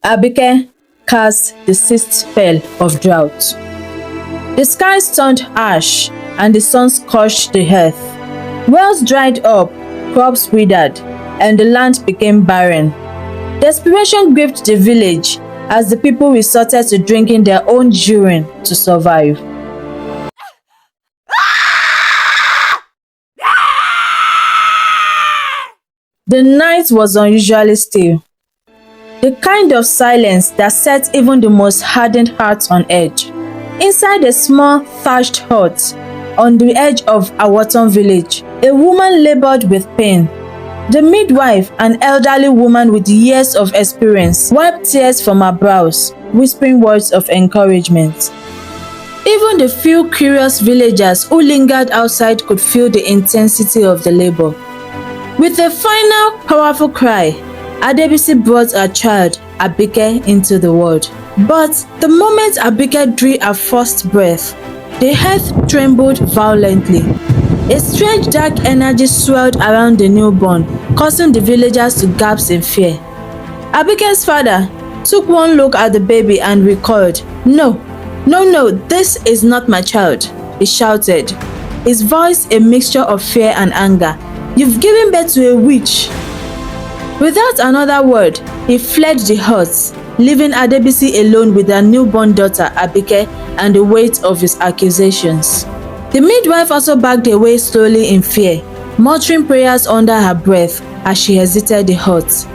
Abike cast the sixth spell of drought. The skies turned ash, and the sun scorched the earth. Wells dried up, crops withered, and the land became barren. Desperation gripped the village as the people resorted to drinking their own urine to survive. The night was unusually still, the kind of silence that set even the most hardened hearts on edge. Inside a small thatched hut on the edge of Awoton village, a woman labored with pain. The midwife, an elderly woman with years of experience, wiped tears from her brows, whispering words of encouragement. Even the few curious villagers who lingered outside could feel the intensity of the labor. With a final powerful cry, Adebisi brought her child, Abike, into the world. But the moment Abike drew her first breath, the earth trembled violently. A strange dark energy swirled around the newborn, causing the villagers to gasp in fear. Abike's father took one look at the baby and recoiled. No, this is not my child," he shouted, his voice a mixture of fear and anger. "You've given birth to a witch." Without another word, he fled the hut, leaving Adebisi alone with her newborn daughter Abike and the weight of his accusations. The midwife also backed away slowly in fear, muttering prayers under her breath as she exited the hut.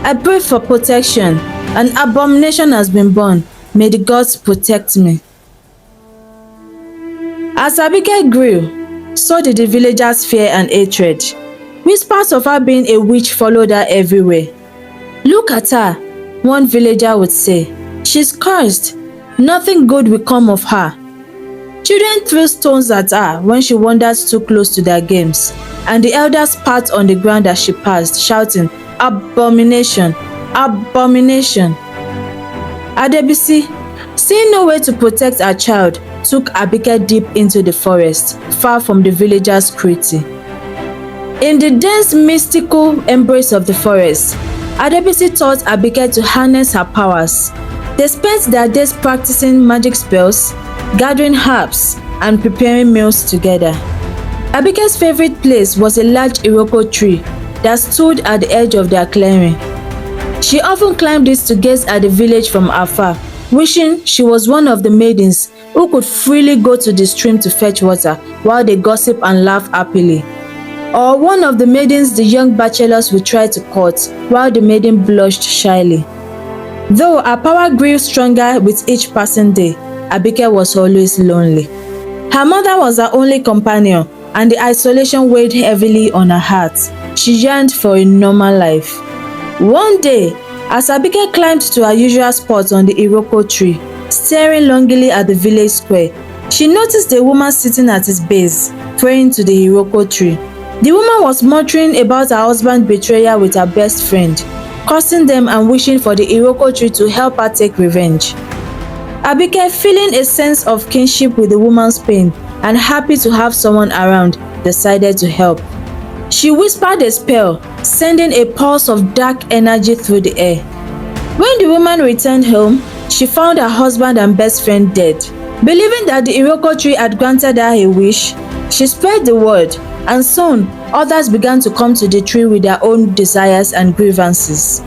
"I pray for protection. An abomination has been born. May the gods protect me." As Abike grew, so did the villagers' fear and hatred. Whispers of her being a witch followed her everywhere. "Look at her," one villager would say. "She's cursed. Nothing good will come of her." Children threw stones at her when she wandered too close to their games, and the elders spat on the ground as she passed, shouting, "Abomination! Abomination!" Adebisi, seeing no way to protect her child, took Abike deep into the forest, far from the villagers' cruelty. In the dense mystical embrace of the forest, Adebisi taught Abike to harness her powers. They spent their days practicing magic spells, gathering herbs, and preparing meals together. Abike's favorite place was a large Iroko tree that stood at the edge of their clearing. She often climbed it to gaze at the village from afar, wishing she was one of the maidens who could freely go to the stream to fetch water while they gossip and laugh happily. Or one of the maidens the young bachelors would try to court while the maiden blushed shyly. Though her power grew stronger with each passing day, Abike was always lonely. Her mother was her only companion, and the isolation weighed heavily on her heart. She yearned for a normal life. One day, as Abike climbed to her usual spot on the Iroko tree, staring longingly at the village square, she noticed a woman sitting at its base, praying to the Iroko tree. The woman was muttering about her husband's betrayal with her best friend, cursing them and wishing for the Iroko tree to help her take revenge. Abike, feeling a sense of kinship with the woman's pain and happy to have someone around, decided to help. She whispered a spell, sending a pulse of dark energy through the air. When the woman returned home, she found her husband and best friend dead. Believing that the Iroko tree had granted her a wish, she spread the word, and soon others began to come to the tree with their own desires and grievances.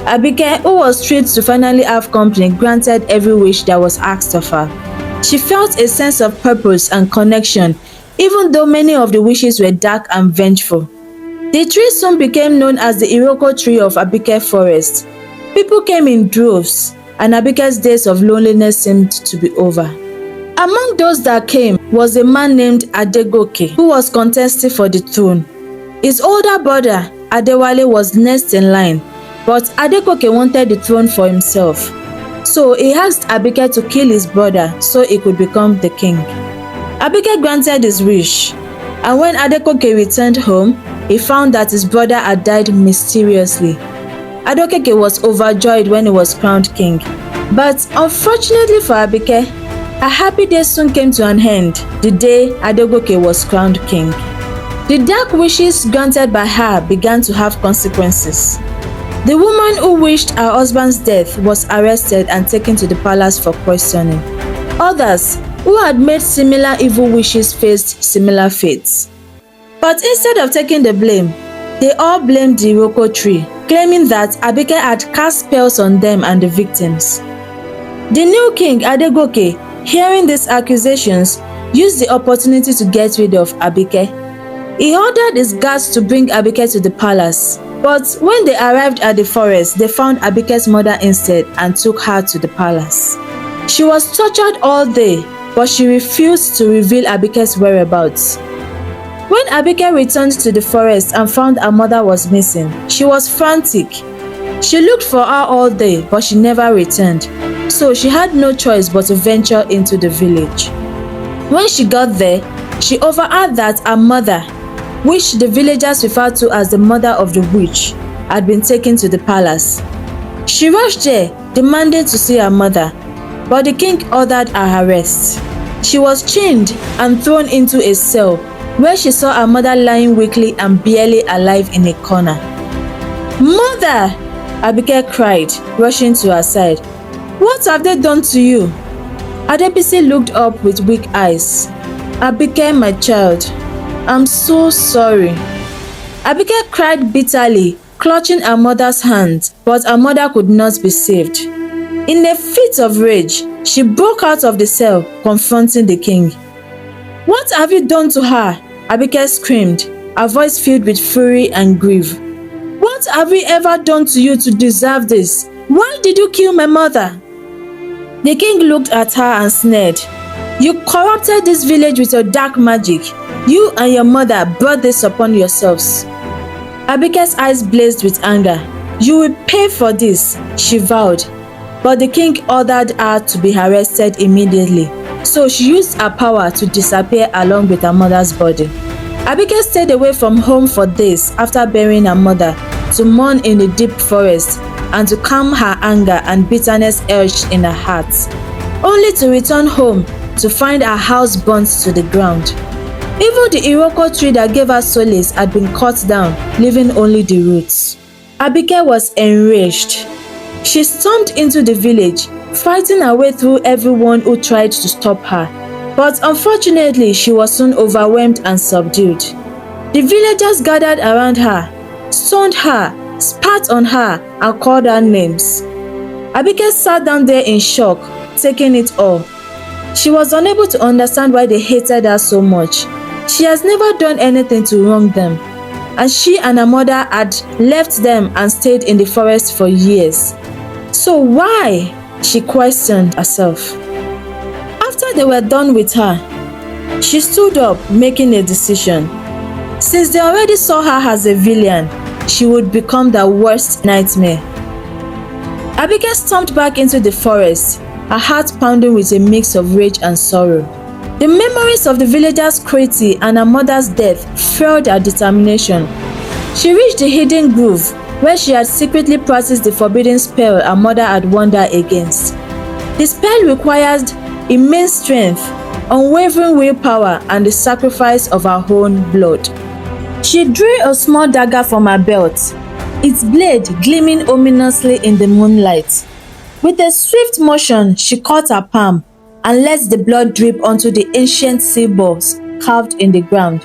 Abike, who was thrilled to finally have company, granted every wish that was asked of her. She felt a sense of purpose and connection, even though many of the wishes were dark and vengeful. The tree soon became known as the Iroko tree of Abike Forest. People came in droves, and Abike's days of loneliness seemed to be over. Among those that came was a man named Adegoke, who was contesting for the throne. His older brother, Adewale, was next in line, but Adegoke wanted the throne for himself. So he asked Abike to kill his brother so he could become the king. Abike granted his wish, and when Adegoke returned home, he found that his brother had died mysteriously. Adegoke was overjoyed when he was crowned king. But unfortunately for Abike, a happy day soon came to an end, the day Adegoke was crowned king. The dark wishes granted by her began to have consequences. The woman who wished her husband's death was arrested and taken to the palace for questioning. Others who had made similar evil wishes faced similar fates. But instead of taking the blame, they all blamed the Iroko tree, claiming that Abike had cast spells on them and the victims. The new king, Adegoke, hearing these accusations, used the opportunity to get rid of Abike. He ordered his guards to bring Abike to the palace, but when they arrived at the forest, they found Abike's mother instead and took her to the palace. She was tortured all day, but she refused to reveal Abike's whereabouts. When Abike returned to the forest and found her mother was missing, she was frantic. She looked for her all day, but she never returned, so she had no choice but to venture into the village. When she got there, she overheard that her mother, which the villagers referred to as the mother of the witch, had been taken to the palace. She rushed there, demanding to see her mother, but the king ordered her arrest. She was chained and thrown into a cell, where she saw her mother lying weakly and barely alive in a corner. "Mother!" Abike cried, rushing to her side. "What have they done to you?" Adebisi looked up with weak eyes. "Abike, my child, I'm so sorry." Abike cried bitterly, clutching her mother's hand, but her mother could not be saved. In a fit of rage, she broke out of the cell, confronting the king. "What have you done to her?" Abike screamed, her voice filled with fury and grief. "What have we ever done to you to deserve this? Why did you kill my mother?" The king looked at her and sneered. "You corrupted this village with your dark magic. You and your mother brought this upon yourselves." Abike's eyes blazed with anger. "You will pay for this," she vowed. But the king ordered her to be arrested immediately, so she used her power to disappear along with her mother's body. Abike stayed away from home for days after burying her mother, to mourn in the deep forest and to calm her anger and bitterness urged in her heart, only to return home to find her house burnt to the ground. Even the Iroko tree that gave her solace had been cut down, leaving only the roots. Abike was enraged. She stormed into the village, fighting her way through everyone who tried to stop her. But unfortunately, she was soon overwhelmed and subdued. The villagers gathered around her, stoned her, spat on her, and called her names. Abike sat down there in shock, taking it all. She was unable to understand why they hated her so much. She has never done anything to wrong them, and she and her mother had left them and stayed in the forest for years. So why? She questioned herself. After they were done with her, she stood up, making a decision. Since they already saw her as a villain, she would become their worst nightmare. Abike stomped back into the forest, her heart pounding with a mix of rage and sorrow. The memories of the villagers' cruelty and her mother's death fueled her determination. She reached the hidden grove, where she had secretly practiced the forbidden spell her mother had warned her against. The spell required immense strength, unwavering willpower, and the sacrifice of her own blood. She drew a small dagger from her belt, its blade gleaming ominously in the moonlight. With a swift motion, she cut her palm and let the blood drip onto the ancient symbols carved in the ground.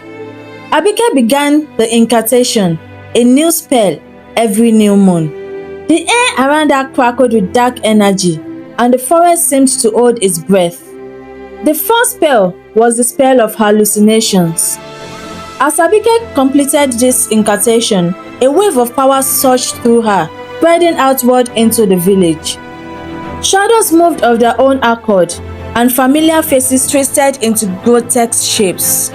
Abike began the incantation, a new spell every new moon. The air around her crackled with dark energy, and the forest seemed to hold its breath. The first spell was the spell of hallucinations. As Abike completed this incantation, a wave of power surged through her, spreading outward into the village. Shadows moved of their own accord, and familiar faces twisted into grotesque shapes.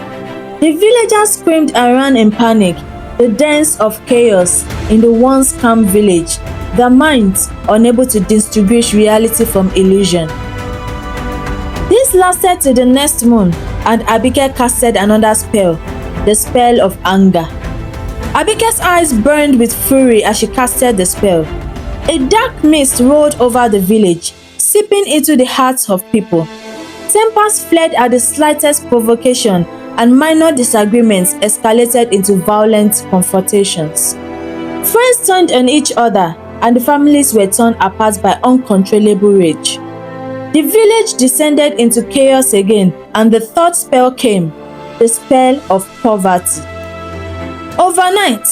The villagers screamed and ran in panic, the dance of chaos in the once calm village, their minds unable to distinguish reality from illusion. This lasted till the next moon, and Abike casted another spell, the spell of anger. Abike's eyes burned with fury as she casted the spell. A dark mist rolled over the village, seeping into the hearts of people. Tempers fled at the slightest provocation, and minor disagreements escalated into violent confrontations. Friends turned on each other, and the families were torn apart by uncontrollable rage. The village descended into chaos again, and the third spell came, the spell of poverty. Overnight,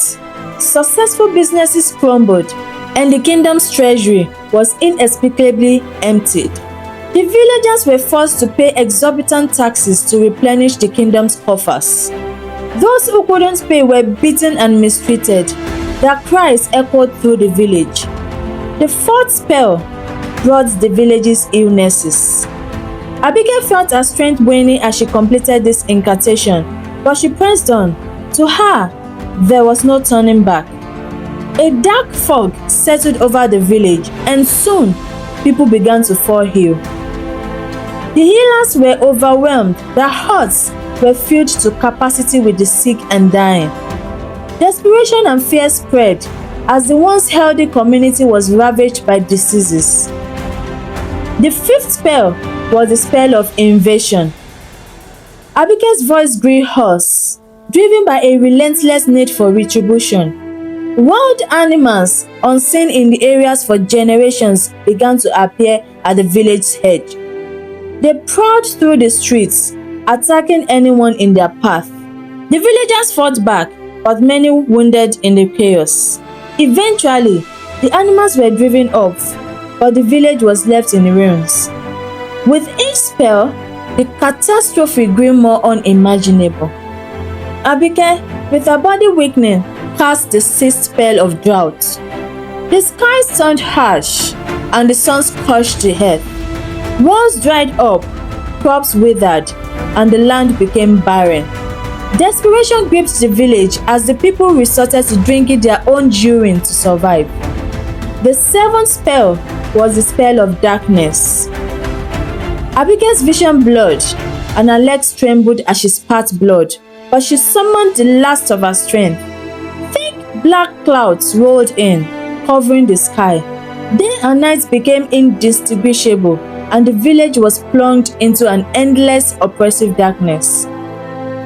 successful businesses crumbled, and the kingdom's treasury was inexplicably emptied. The villagers were forced to pay exorbitant taxes to replenish the kingdom's coffers. Those who couldn't pay were beaten and mistreated. Their cries echoed through the village. The fourth spell brought the village's illnesses. Abike felt her strength waning as she completed this incantation, but she pressed on. To her, there was no turning back. A dark fog settled over the village, and soon people began to fall ill. The healers were overwhelmed. Their hearts were filled to capacity with the sick and dying. Desperation and fear spread as the once healthy community was ravaged by diseases. The fifth spell was the spell of invasion. Abike's voice grew hoarse, driven by a relentless need for retribution. Wild animals unseen in the areas for generations began to appear at the village's edge. They prowled through the streets, attacking anyone in their path. The villagers fought back, but many wounded in the chaos. Eventually, the animals were driven off, but the village was left in ruins. With each spell, the catastrophe grew more unimaginable. Abike, with her body weakening, cast the sixth spell of drought. The skies turned harsh, and the sun scorched the earth. Wells dried up, crops withered, and the land became barren. Desperation gripped the village as the people resorted to drinking their own urine to survive. The seventh spell was the spell of darkness. Abike's vision blurred, and her legs trembled as she spat blood, but she summoned the last of her strength. Thick black clouds rolled in, covering the sky. Day and night became indistinguishable, and the village was plunged into an endless, oppressive darkness.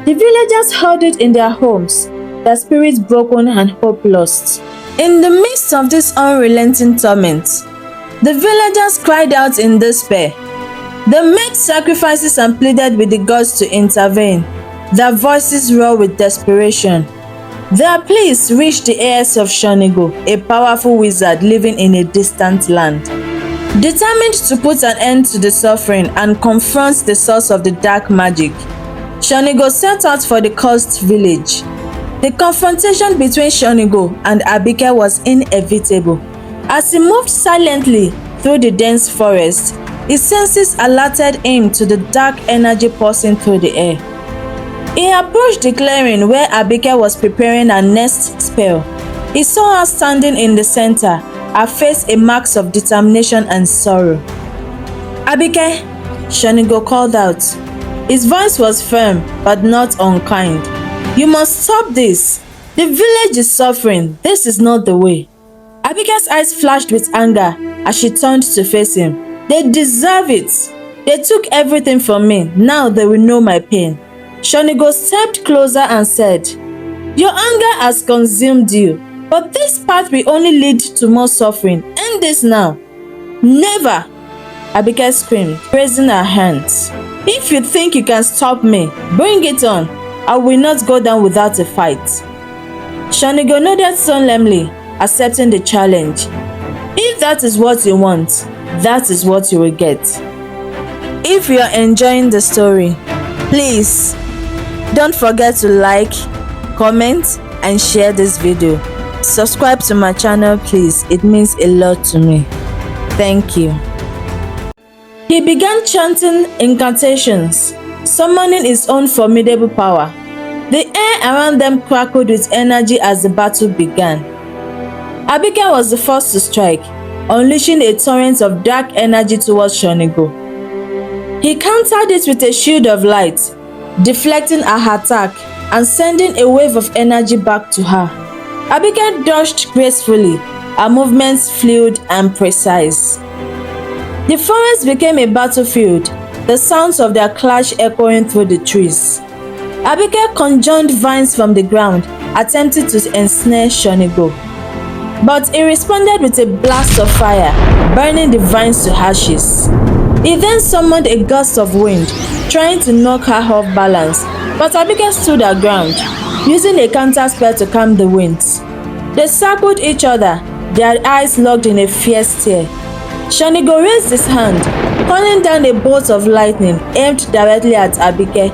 The villagers huddled in their homes, their spirits broken and hope lost. In the midst of this unrelenting torment, the villagers cried out in despair. They made sacrifices and pleaded with the gods to intervene. Their voices roared with desperation. Their pleas reached the ears of Shanigo, a powerful wizard living in a distant land. Determined to put an end to the suffering and confront the source of the dark magic, Shanigo set out for the cursed village. The confrontation between Shanigo and Abike was inevitable. As he moved silently through the dense forest, his senses alerted him to the dark energy pulsing through the air. He approached the clearing where Abike was preparing her next spell. He saw her standing in the center, her face a mark of determination and sorrow. "Abike," Shanigo called out. His voice was firm but not unkind. "You must stop this. The village is suffering. This is not the way." Abike's eyes flashed with anger as she turned to face him. "They deserve it. They took everything from me. Now they will know my pain." Shanigo stepped closer and said, "Your anger has consumed you, but this path will only lead to more suffering. End this now." "Never!" Abike screamed, raising her hands. "If you think you can stop me, bring it on. I will not go down without a fight." Shanigo nodded solemnly, accepting the challenge. "If that is what you want, that is what you will get." If you are enjoying the story, please don't forget to like, comment, and share this video. Subscribe to my channel, please. It means a lot to me. Thank you. He began chanting incantations, summoning his own formidable power. The air around them crackled with energy as the battle began. Abike was the first to strike, unleashing a torrent of dark energy towards Shanigo. He countered it with a shield of light, deflecting her attack and sending a wave of energy back to her. Abike dodged gracefully, her movements fluid and precise. The forest became a battlefield, the sounds of their clash echoing through the trees. Abike conjured vines from the ground, attempting to ensnare Shanigo. but he responded with a blast of fire, burning the vines to ashes. He then summoned a gust of wind, trying to knock her off balance, but Abike stood her ground, using a counter spell to calm the winds. They circled each other, their eyes locked in a fierce stare. Shanigo raised his hand, calling down a bolt of lightning aimed directly at Abike.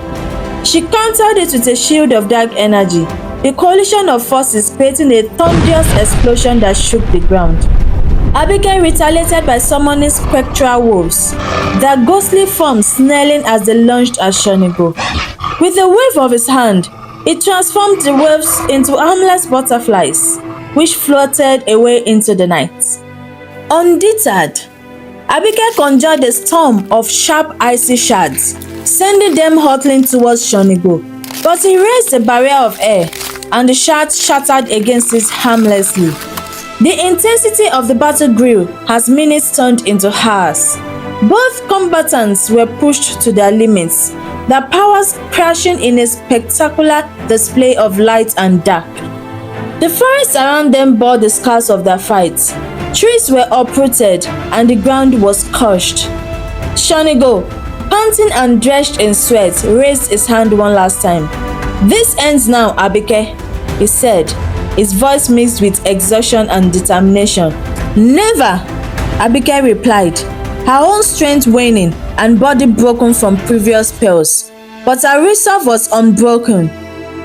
She countered it with a shield of dark energy, the coalition of forces creating a thunderous explosion that shook the ground. Abike retaliated by summoning spectral wolves, their ghostly forms snarling as they lunged at Shanigo. With a wave of his hand, he transformed the wolves into harmless butterflies, which floated away into the night. Undeterred, Abike conjured a storm of sharp icy shards, sending them hurtling towards Shanigo. But he raised a barrier of air, and the shards shattered against it harmlessly. The intensity of the battle grew as minutes turned into hours. Both combatants were pushed to their limits, their powers crashing in a spectacular display of light and dark. The forest around them bore the scars of their fights. Trees were uprooted and the ground was crushed. Shanigo, panting and drenched in sweat, raised his hand one last time. "This ends now, Abike," he said, his voice mixed with exhaustion and determination. "Never," Abike replied, her own strength waning and body broken from previous spells. But her resolve was unbroken.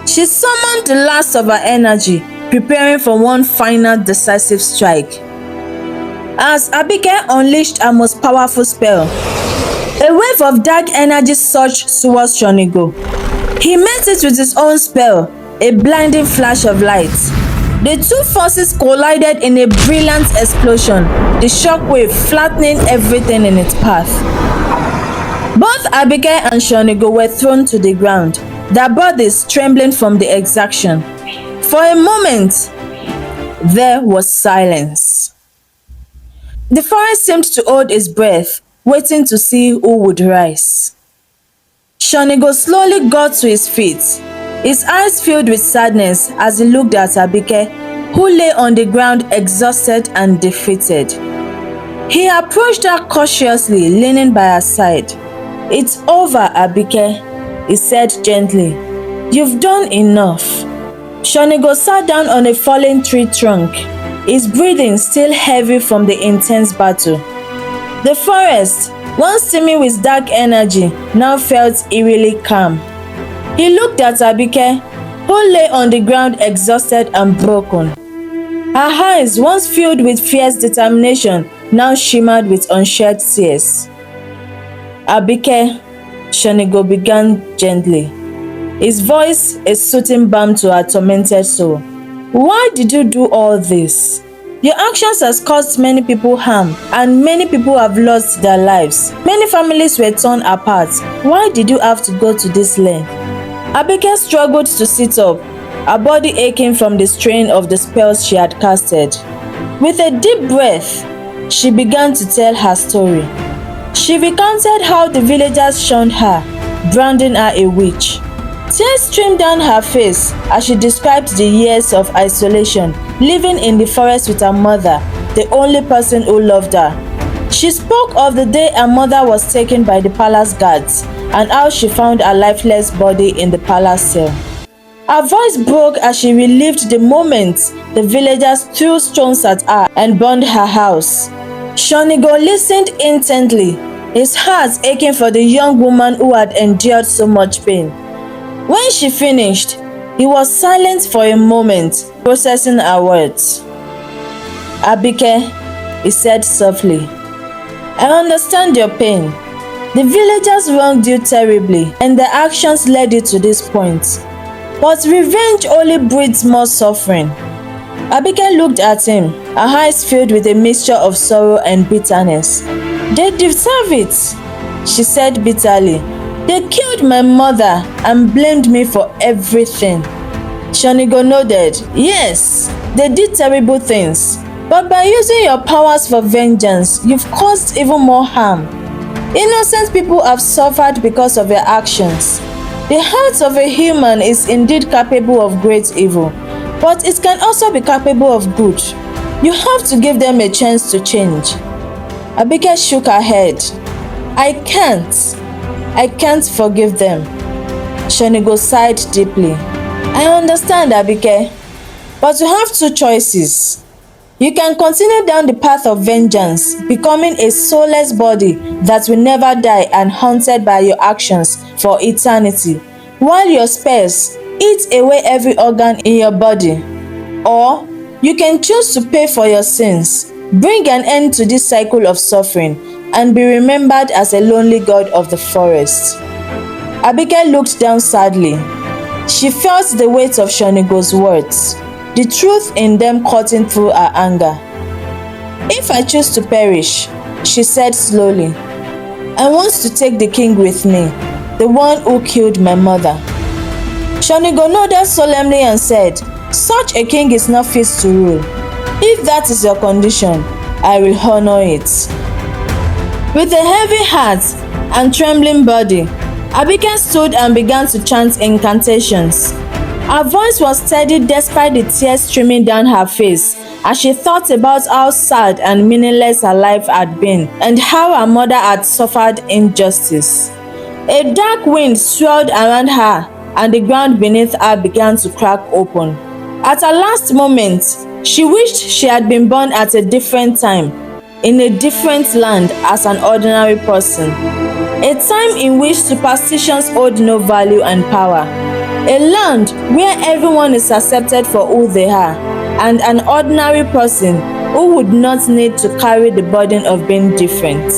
She summoned the last of her energy, preparing for one final decisive strike. As Abike unleashed her most powerful spell, a wave of dark energy surged towards Shanigo. He met it with his own spell, a blinding flash of light. The two forces collided in a brilliant explosion, the shockwave flattening everything in its path. Both Abike and Shanigo were thrown to the ground, their bodies trembling from the exertion. For a moment, there was silence. The forest seemed to hold its breath, waiting to see who would rise. Shanigo slowly got to his feet, his eyes filled with sadness as he looked at Abike, who lay on the ground exhausted and defeated. He approached her cautiously, leaning by her side. "It's over, Abike," he said gently. "You've done enough." Shanigo sat down on a fallen tree trunk, his breathing still heavy from the intense battle. The forest, once teeming with dark energy, now felt eerily calm. He looked at Abike, who lay on the ground exhausted and broken. Her eyes, once filled with fierce determination, now shimmered with unshed tears. "Abike," Shanigo began gently, his voice a soothing balm to her tormented soul. "Why did you do all this? Your actions has caused many people harm, and many people have lost their lives. Many families were torn apart. Why did you have to go to this length?" Abike struggled to sit up, her body aching from the strain of the spells she had casted. With a deep breath, she began to tell her story. She recounted how the villagers shunned her, branding her a witch. Tears streamed down her face as she described the years of isolation, living in the forest with her mother, the only person who loved her. She spoke of the day her mother was taken by the palace guards and how she found her lifeless body in the palace cell. Her voice broke as she relived the moment the villagers threw stones at her and burned her house. Shanigo listened intently, his heart aching for the young woman who had endured so much pain. When she finished, he was silent for a moment, processing her words. "Abike," he said softly, "I understand your pain. The villagers wronged you terribly, and their actions led you to this point. But revenge only breeds more suffering." Abike looked at him, her eyes filled with a mixture of sorrow and bitterness. "They deserve it," she said bitterly. "They killed my mother and blamed me for everything." Shanigo nodded. "Yes, they did terrible things, but by using your powers for vengeance, you've caused even more harm. Innocent people have suffered because of your actions. The heart of a human is indeed capable of great evil, but it can also be capable of good. You have to give them a chance to change. Abike shook her head. I can't forgive them. Shanigo sighed deeply. I understand, Abike, but you have two choices. You can continue down the path of vengeance, becoming a soulless body that will never die and haunted by your actions for eternity, while your spells eat away every organ in your body. Or you can choose to pay for your sins, bring an end to this cycle of suffering, and be remembered as a lonely god of the forest. Abike looked down sadly. She felt the weight of Shanigo's words, the truth in them cutting through her anger. If I choose to perish, she said slowly, I want to take the king with me, the one who killed my mother. Shanigo nodded solemnly and said, such a king is not fit to rule. If that is your condition, I will honor it. With a heavy heart and trembling body, Abike stood and began to chant incantations. Her voice was steady despite the tears streaming down her face as she thought about how sad and meaningless her life had been and how her mother had suffered injustice. A dark wind swirled around her and the ground beneath her began to crack open. At her last moment, she wished she had been born at a different time, in a different land as an ordinary person. A time in which superstitions hold no value and power. A land where everyone is accepted for who they are, and an ordinary person who would not need to carry the burden of being different.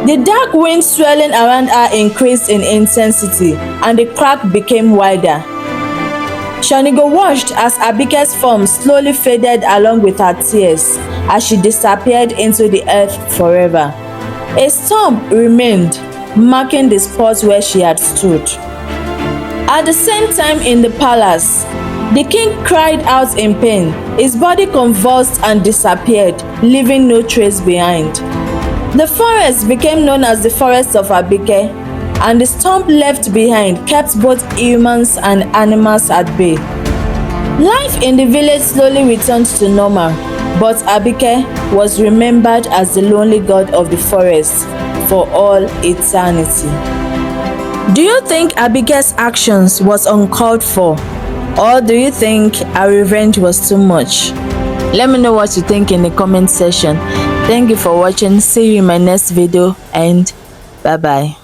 The dark wind swirling around her increased in intensity, and the crack became wider. Shanigo watched as Abike's form slowly faded along with her tears as she disappeared into the earth forever. A stump remained, marking the spot where she had stood. At the same time in the palace, the king cried out in pain. His body convulsed and disappeared, leaving no trace behind. The forest became known as the Forest of Abike, and the stump left behind kept both humans and animals at bay. Life in the village slowly returned to normal, but Abike was remembered as the lonely god of the forest for all eternity. Do you think Abike's actions was uncalled for, or do you think her revenge was too much? Let me know what you think in the comment section. Thank you for watching. See you in my next video, and bye bye.